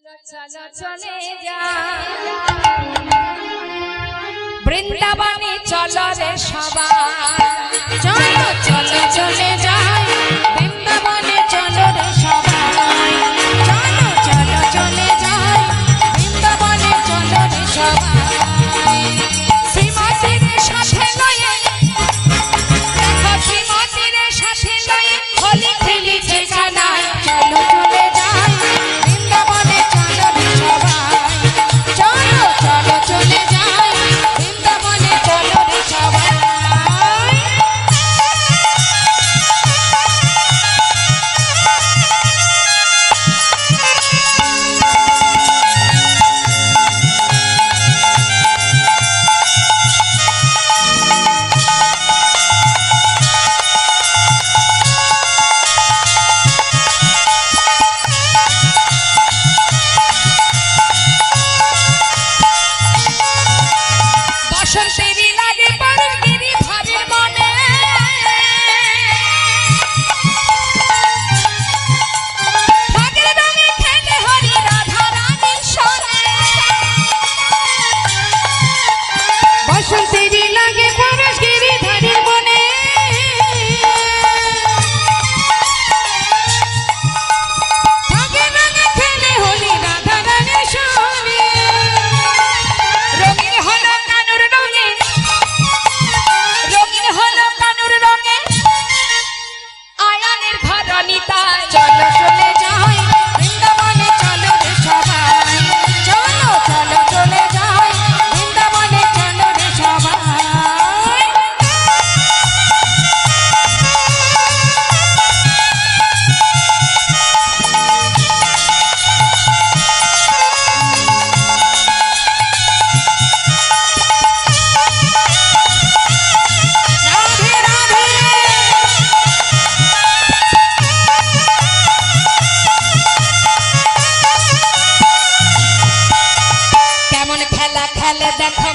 चलो चले বৃন্দাবনে চলো রে সবাই চলো চলো চলে যাই বৃন্দাবনে চলো রে সবাই চলো চলো চলে যাই বৃন্দাবনে চলো রে সবাই শ্রীমতীর সাথে লয়ে দেখো শ্রীমতীর সাথে লয়ে হোলি খেলিছে জানাই চলো চলে যাই বৃন্দাবনে চলো রে সবাই চলো চলো চলে যাই বৃন্দাবনে চলো রে সবাই বসন্তেরই লাগে পরশগিরি ভাবির মনে ফাগের রঙে খেলে হরি রাধা রানীর সনে বসন্তেরই লাগে পরশগিরি ভাবির মনে ফাগের রঙে খেলে হরি রাধা রানীর সনে রঙিন হলো কানুর রঙে রঙিন হলো কানুর রঙে আয়ানের ধরণীতা চলো চলে যাই বৃন্দাবনে চলো রে সবাই চলো চলো চলে যাই বৃন্দাবনে চলো রে সবাই রাধে রাধে কেমন খেলা খেলে দেখো